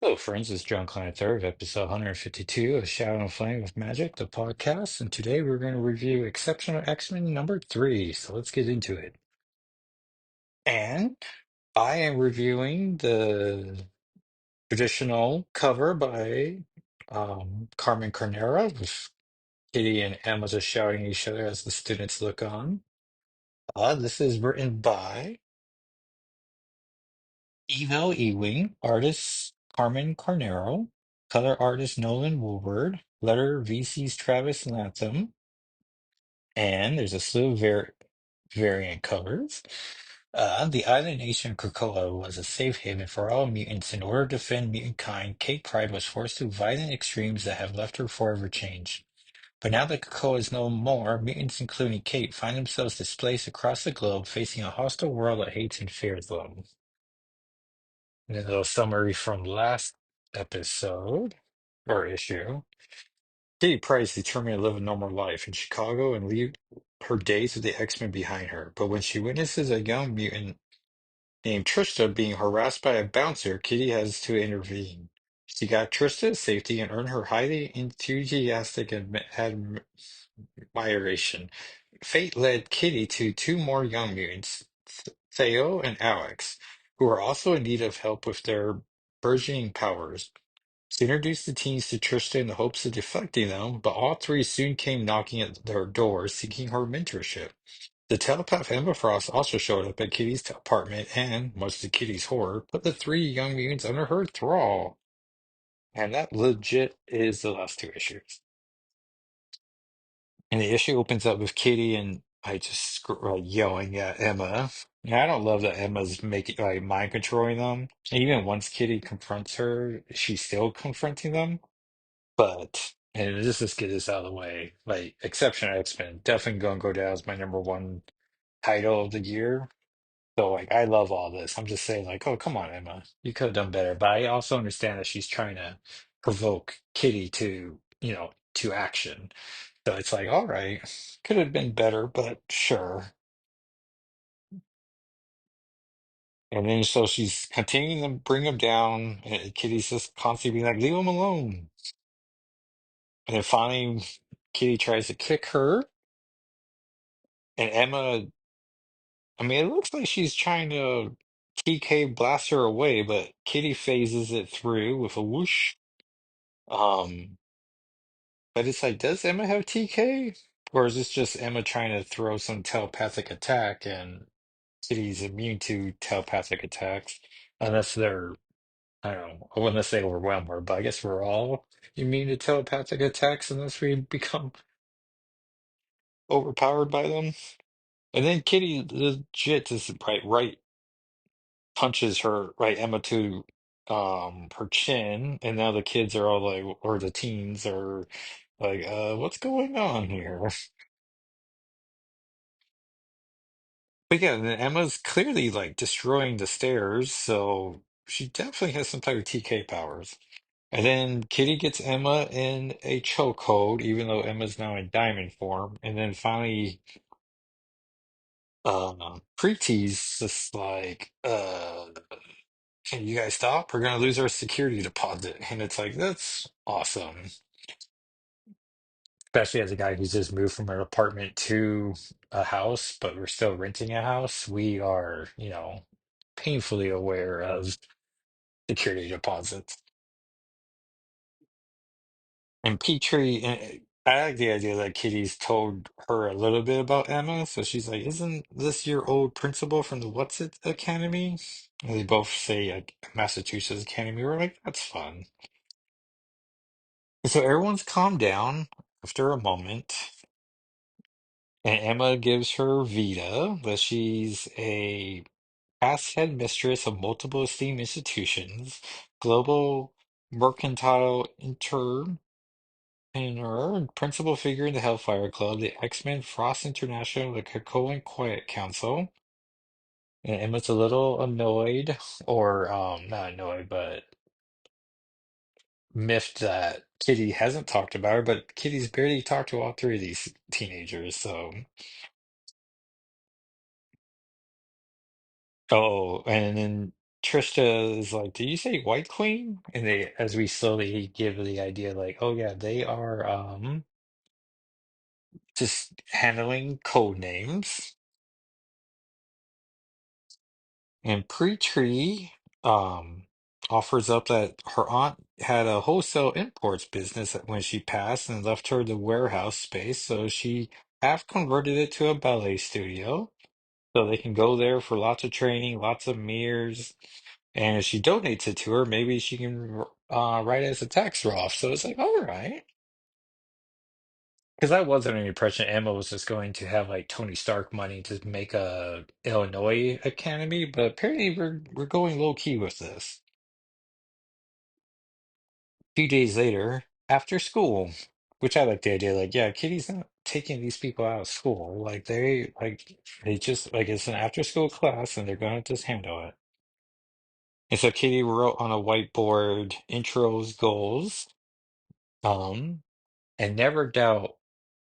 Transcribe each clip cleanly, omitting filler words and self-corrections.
Hello, friends. It's John Klein III, episode 152 of Shadow and Flame with Magic, the podcast. And today we're going to review Exceptional X-Men number 3. So let's get into it. And I am reviewing the traditional cover by Carmen Carnera with Kitty and Emma just shouting at each other as the students look on. This is written by Evo Ewing, artist Carmen Carnero, color artist Nolan Woolward, letter VC's Travis Lantham, and there's a slew of variant covers. The island nation of Krakoa was a safe haven for all mutants. In order to defend mutant kind, Kate Pride was forced to violent extremes that have left her forever changed. But now that Krakoa is no more, mutants, including Kate, find themselves displaced across the globe, facing a hostile world that hates and fears them. And a little summary from last episode or issue. Kitty Pryde is determined to live a normal life in Chicago and leave her days with the X-Men behind her. But when she witnesses a young mutant named Trista being harassed by a bouncer, Kitty has to intervene. She got Trista to safety and earned her highly enthusiastic admiration. Fate led Kitty to two more young mutants, Theo and Alex, who are also in need of help with their burgeoning powers. She introduced the teens to Trista in the hopes of deflecting them, but all three soon came knocking at their doors seeking her mentorship. The telepath Emma Frost also showed up at Kitty's apartment and, much to Kitty's horror, put the three young mutants under her thrall. And that legit is the last two issues. And the issue opens up with Kitty and I just yelling at Emma. And I don't love that Emma's making mind controlling them. And even once Kitty confronts her, she's still confronting them. But and just get this out of the way. Like Exceptional X-Men definitely gonna go down as my number one title of the year. So like I love all this. I'm just saying like, oh come on, Emma, you could have done better. But I also understand that she's trying to provoke Kitty to, to action. So it's like, all right, could have been better, but sure. And then so she's continuing to bring him down, and Kitty's just constantly being like, leave him alone. And then finally, Kitty tries to kick her, and Emma, I mean, it looks like she's trying to TK blast her away, but Kitty phases it through with a whoosh. Um, but it's like, does Emma have TK? Or is this just Emma trying to throw some telepathic attack and Kitty's immune to telepathic attacks? Unless they're, I don't know, I wouldn't say overwhelm her, but I guess we're all immune to telepathic attacks unless we become overpowered by them. And then Kitty legit just right punches her Emma to her chin, and now the kids are all like, or the teens are like, what's going on here? But yeah, then Emma's clearly like destroying the stairs, so she definitely has some type of TK powers. And then Kitty gets Emma in a chokehold, even though Emma's now in diamond form. And then finally, Preeti's just like, can you guys stop? We're gonna lose our security deposit. And it's like, that's awesome. Especially as a guy who's just moved from an apartment to a house, but we're still renting a house. We are, painfully aware of security deposits. And Petrie, I like the idea that Kitty's told her a little bit about Emma. So she's like, isn't this your old principal from the What's It Academy? And they both say Massachusetts Academy. We're like, that's fun. And so everyone's calmed down after a moment. And Emma gives her Vita, but she's a past headmistress of multiple esteemed institutions, global mercantile principal figure in the Hellfire Club, the X-Men, Frost International, the Krakoan Quiet Council. And Emma's a little annoyed, or not annoyed, but miffed that Kitty hasn't talked about her, but Kitty's barely talked to all three of these teenagers, so. Oh, and then Trista is like, "Did you say White Queen?" And they, as we slowly give the idea, like, "Oh yeah, they are just handling code names." And Pre-Tree offers up that her aunt had a wholesale imports business when she passed and left her the warehouse space, so she half converted it to a ballet studio. So they can go there for lots of training, lots of mirrors. And if she donates it to her, maybe she can write it as a tax write-off. So it's like, all right. Because I was under the impression Emma was just going to have like Tony Stark money to make a Illinois Academy, but apparently we're going low key with this. Few days later, after school, which I like the idea, like, yeah, Kitty's not taking these people out of school. They just like it's an after school class and they're gonna just handle it. And so Kitty wrote on a whiteboard intros, goals, um, and never doubt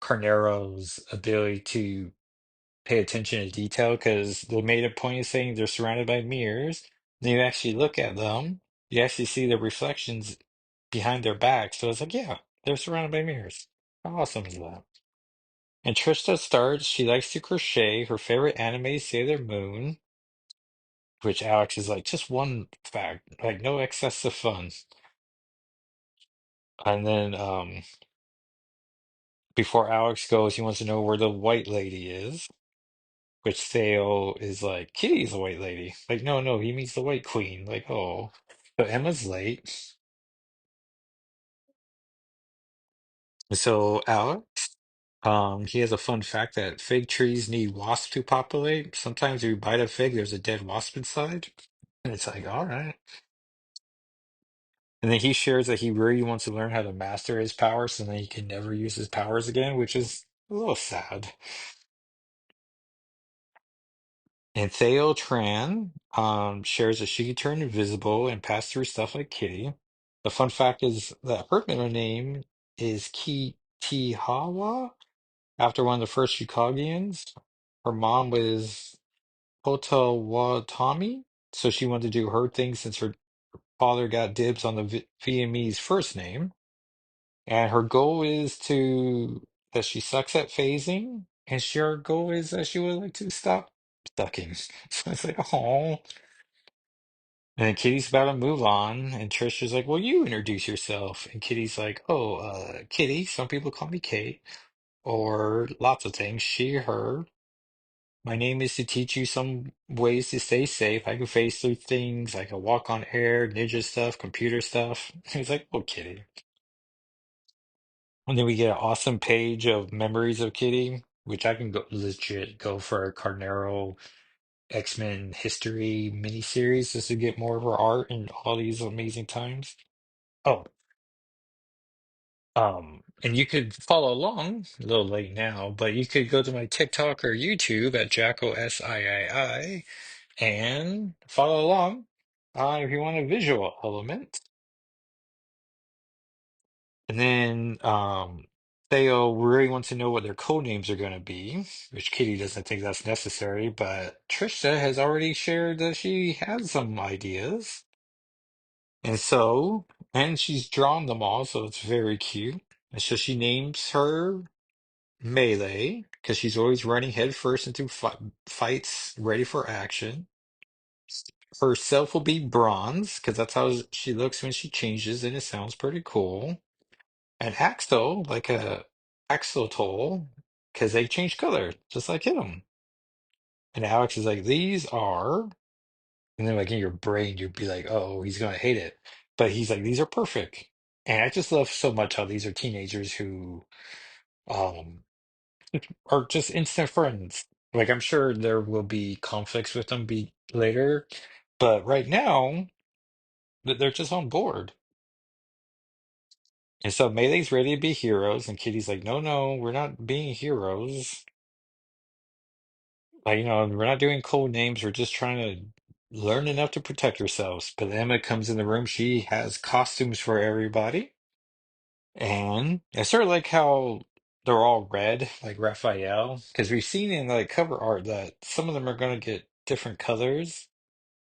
Carnero's ability to pay attention to detail because they made a point of saying they're surrounded by mirrors. Then you actually look at them, you actually see the reflections behind their back. So it's like, yeah, they're surrounded by mirrors. How awesome is that? And Trista starts, she likes to crochet. Her favorite anime is Sailor Moon, which Alex is like, just one fact, like no excessive fun. And then before Alex goes, he wants to know where the white lady is, which Theo is like, Kitty's the white lady. Like, no, no, he means the white queen. Like, oh. So Emma's late. So Alex, he has a fun fact that fig trees need wasps to populate. Sometimes if you bite a fig, there's a dead wasp inside. And it's like, all right. And then he shares that he really wants to learn how to master his powers so then he can never use his powers again, which is a little sad. And Theo Tran shares that she can turn invisible and pass through stuff like Kitty. The fun fact is that her middle name is Kitihawa, after one of the first Chicagians. Her mom was Potawatomi, so she wanted to do her thing since her father got dibs on the Vietnamese first name. And her goal is to that she sucks at phasing, and her goal is that she would like to stop sucking. So it's like, oh. And then Kitty's about to move on, and Trisha's like, "Well, you introduce yourself." And Kitty's like, "Oh, Kitty. Some people call me Kate, or lots of things. She, her. My name is to teach you some ways to stay safe. I can phase through things. I can walk on air, ninja stuff, computer stuff." He's like, "Oh, Kitty." And then we get an awesome page of memories of Kitty, which I can go legit go for a Carnero X-Men history miniseries just to get more of her art in all these amazing times. Oh, and you could follow along, a little late now, but you could go to my TikTok or YouTube at Jacko SIII and follow along if you want a visual element. And then Theo really wants to know what their code names are going to be, which Kitty doesn't think that's necessary, but Trisha has already shared that she has some ideas. And so, and she's drawn them all, so it's very cute. And so she names her Melee because she's always running headfirst into fights, ready for action. Herself will be Bronze because that's how she looks when she changes, and it sounds pretty cool. And Axel, like a Axolotl, because they change color, just like him. And Alex is like, these are, and then like in your brain, you'd be like, oh, he's gonna hate it. But he's like, these are perfect. And I just love so much how these are teenagers who um are just instant friends. Like I'm sure there will be conflicts with them be later, but right now they're just on board. And so Melee's ready to be heroes, and Kitty's like, no, no, we're not being heroes. Like, we're not doing code names. We're just trying to learn enough to protect ourselves. But Emma comes in the room. She has costumes for everybody. And I sort of like how they're all red, like Raphael, because we've seen in like cover art that some of them are going to get different colors.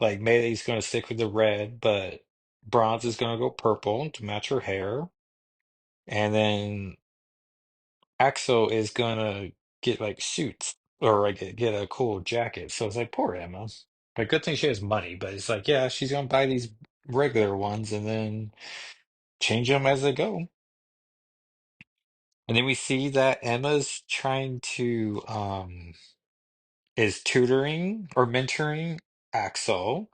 Like May's gonna stick with the red, but Bronze is gonna go purple to match her hair. And then Axel is gonna get like suits or like get a cool jacket. So it's like poor Emma. Like good thing she has money, but it's like, yeah, she's gonna buy these regular ones and then change them as they go. And then we see that Emma's trying to is tutoring or mentoring Axel.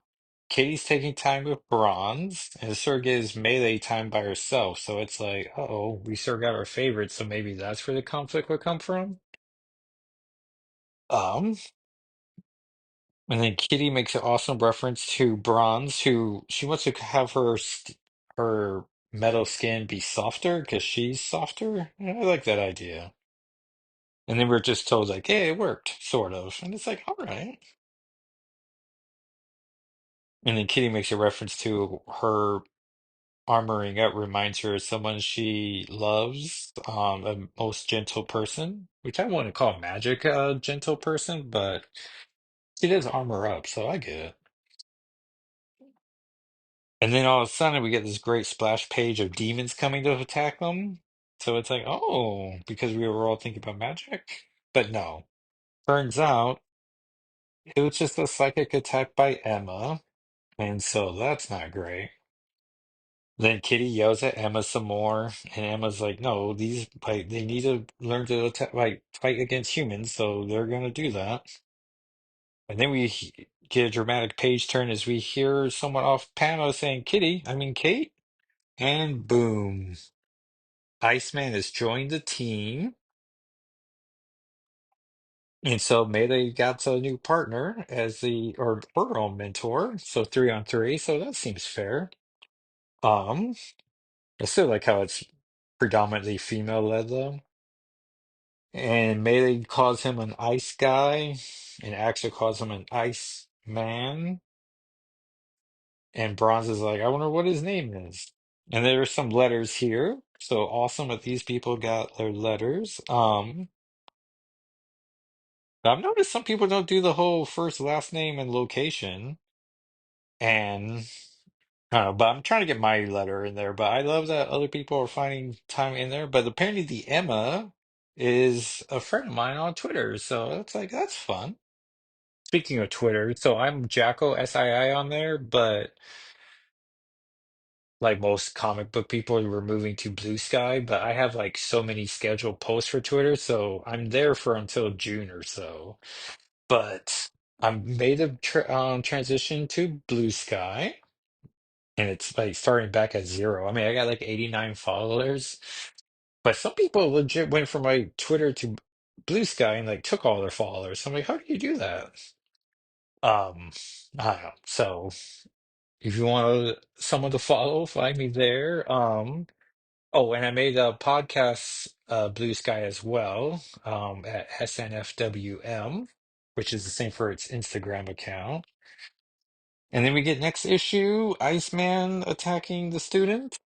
Katie's taking time with Bronze, and Sir gives Melee time by herself. So it's like, uh-oh, we sort of got our favorites, so maybe that's where the conflict would come from. Um, and then Kitty makes an awesome reference to Bronze, who she wants to have her metal skin be softer because she's softer. And I like that idea. And then we're just told like, hey, it worked, sort of. And it's like, all right. And then Kitty makes a reference to her armoring up reminds her of someone she loves, a most gentle person, which I want to call Magic a gentle person, but she does armor up, so I get it. And then all of a sudden we get this great splash page of demons coming to attack them. So it's like, oh, because we were all thinking about magic. But no. Turns out it was just a psychic attack by Emma, and so that's not great. Then Kitty yells at Emma some more, and Emma's like, "No, these like they need to learn to attack, like fight against humans, so they're gonna do that." And then get a dramatic page turn as we hear someone off panel saying, "Kitty, I mean Kate," and boom, Iceman has joined the team, and so Melee got a new partner as the or her own mentor, so 3-on-3, so that seems fair. Um, I still like how it's predominantly female led though. And Melee calls him an ice guy, and Axel calls him an ice man. And Bronze is like, I wonder what his name is. And there are some letters here. So awesome that these people got their letters. I've noticed some people don't do the whole first, last name, and location. And I don't know, but I'm trying to get my letter in there. But I love that other people are finding time in there. But apparently the Emma is a friend of mine on Twitter. So it's like, that's fun. Speaking of Twitter, so I'm Jacko SII on there, but like most comic book people, we're moving to Blue Sky. But I have like so many scheduled posts for Twitter, so I'm there for until June or so. But I'm made a transition to Blue Sky, and it's like starting back at zero. I mean, I got like 89 followers, but some people legit went from my Twitter to Blue Sky and like took all their followers. So I'm like, how do you do that? Um, I don't know. So. If you want someone to follow, find me there. Oh, and I made a podcast, Blue Sky as well, at SNFWM, which is the same for its Instagram account. And then we get next issue, Iceman attacking the student.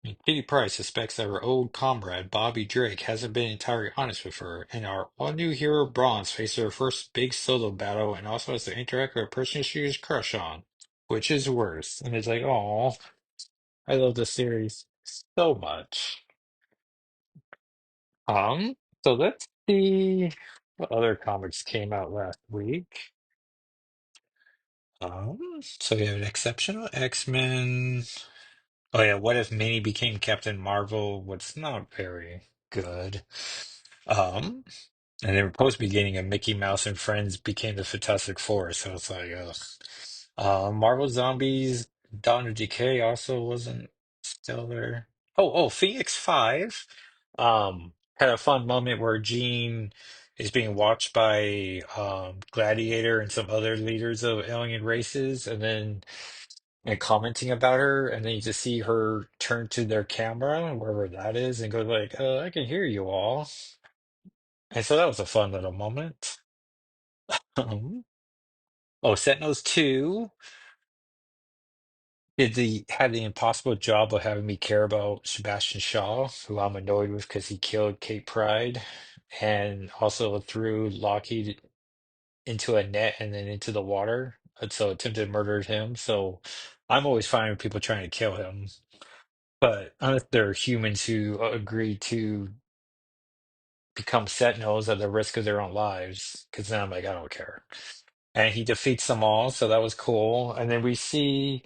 And Kitty Pryde suspects that her old comrade, Bobby Drake, hasn't been entirely honest with her, and our all-new hero Bronze faces her first big solo battle and also has to interact with a person she has crush on. Which is worse? And it's like, oh, I love this series so much. Um, so let's see what other comics came out last week. So we have an exceptional X-Men. Oh yeah, what if Minnie became Captain Marvel? What's not very good. Um, and then we're supposed to be getting a Mickey Mouse and Friends became the Fantastic Four, so it's like, ugh. Marvel Zombies, Dawn of Decay also wasn't stellar. Oh, Phoenix 5 had a fun moment where Jean is being watched by Gladiator and some other leaders of alien races, and then and commenting about her, and then you just see her turn to their camera, wherever that is, and go like, I can hear you all. And so that was a fun little moment. Um, oh, Sentinels 2 had the impossible job of having me care about Sebastian Shaw, who I'm annoyed with because he killed Kate Pride, and also threw Lockheed into a net and then into the water. and so attempted murdered him. So I'm always fine with people trying to kill him, but unless they're humans who agree to become Sentinels at the risk of their own lives, because then I'm like, I don't care. And he defeats them all, so that was cool. And then we see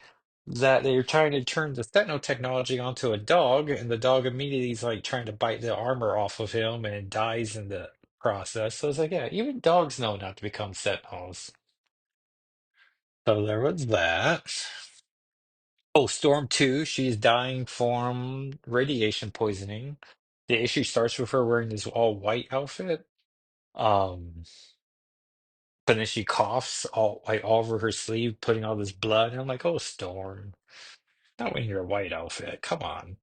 that they're trying to turn the Sentinel technology onto a dog, and the dog immediately is like trying to bite the armor off of him and dies in the process. So it's like, yeah, even dogs know not to become Sentinels. So there was that. Oh, Storm 2, she's dying from radiation poisoning. The issue starts with her wearing this all white outfit. Um, but then she coughs all over her sleeve, putting all this blood. And I'm like, oh, Storm, not in your white outfit. Come on.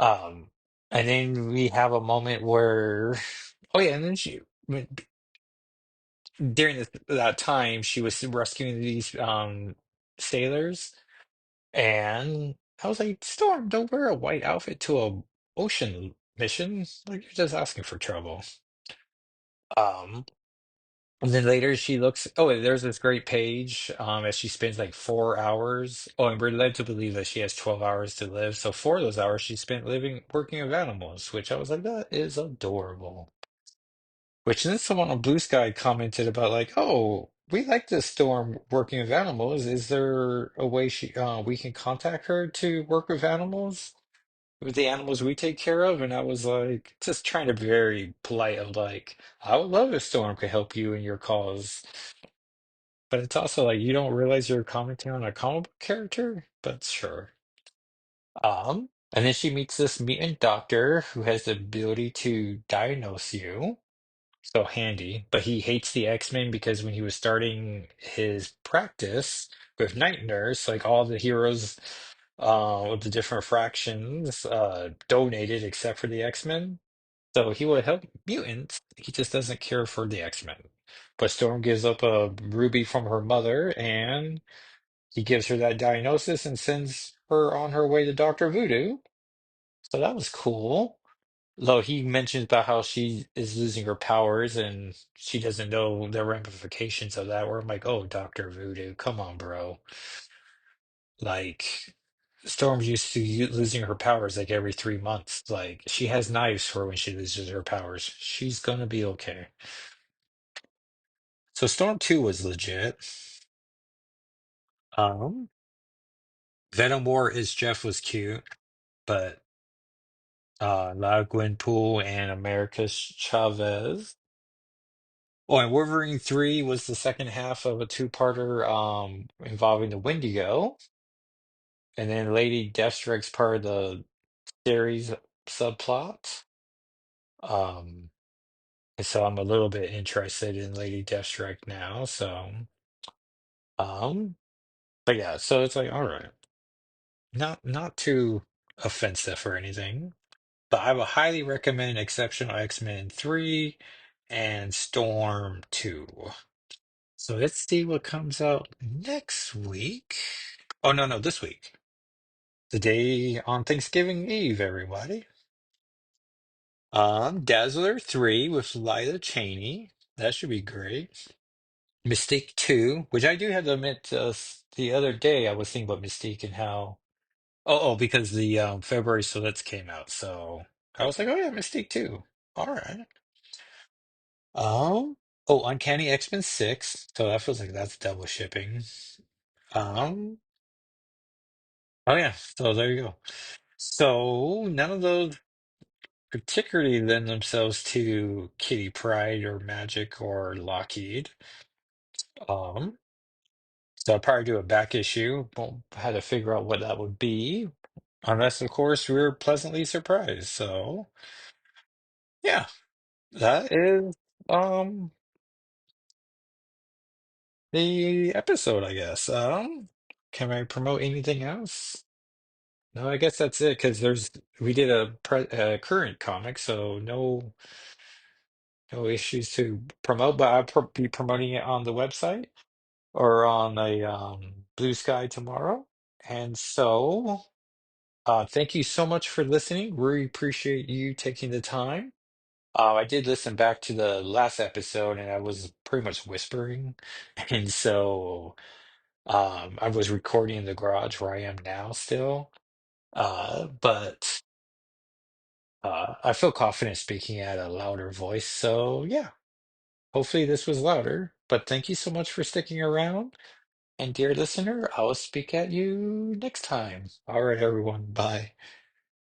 Um, and then we have a moment where, oh yeah, and then during that time, she was rescuing these sailors, and I was like, Storm, don't wear a white outfit to a ocean mission. Like you're just asking for trouble. Um, And then later she looks, oh, and there's this great page as she spends like 4 hours. Oh, and we're led to believe that she has 12 hours to live. So 4 of those hours she spent living, working with animals, which I was like, that is adorable. Which then someone on Blue Sky commented about like, oh, we like this Storm working with animals. Is there a way we can contact her to work with animals? With the animals we take care of? And I was like, just trying to be very polite of like, I would love if Storm could help you in your cause. But it's also like you don't realize you're commenting on a comic book character, but sure. And then she meets this mutant doctor who has the ability to diagnose you. So handy. But he hates the X-Men because when he was starting his practice with Night Nurse, like all the heroes with the different fractions donated except for the X-Men. So he would help mutants. He just doesn't care for the X-Men. But Storm gives up a ruby from her mother, and he gives her that diagnosis and sends her on her way to Dr. Voodoo. So that was cool. Though he mentions about how she is losing her powers and she doesn't know the ramifications of that. Where I'm like, oh, Dr. Voodoo, come on, bro. Like, Storm's used to losing her powers like every 3 months. Like, she has knives for when she loses her powers. She's gonna be okay. So Storm 2 was legit. Um, Venom War is Jeff was cute, but La Gwenpool and America Chavez. Oh, and Wolverine 3 was the second half of a two-parter involving the Wendigo. And then Lady Deathstroke's part of the series subplot. Um, and so I'm a little bit interested in Lady Deathstroke now. So, um, but yeah, so it's like, all right, not too offensive or anything. But I would highly recommend Exceptional X-Men 3 and Storm 2. So let's see what comes out next week. Oh, no, no, this week. The day on Thanksgiving Eve, everybody. Dazzler 3 with Lila Cheney. That should be great. Mystique 2, which I do have to admit, the other day I was thinking about Mystique and how. Oh, because the February Solits came out. So I was like, oh, yeah, Mystique 2. All right. Um, Uncanny X-Men 6. So that feels like that's double shipping. Um, oh yeah, so there you go. So none of those particularly lend themselves to Kitty Pryde or Magic or Lockheed. Um, so I'll probably do a back issue. Won't have to figure out what that would be. Unless, of course, we're pleasantly surprised. So yeah, that is the episode, I guess. Can I promote anything else? No, I guess that's it because we did a current comic, so no issues to promote, but be promoting it on the website or on a Blue Sky tomorrow. And so, thank you so much for listening. We appreciate you taking the time. I did listen back to the last episode, and I was pretty much whispering, and so I was recording in the garage where I am now still. But I feel confident speaking at a louder voice, so yeah. Hopefully this was louder. But thank you so much for sticking around. And dear listener, I will speak at you next time. All right, everyone. Bye.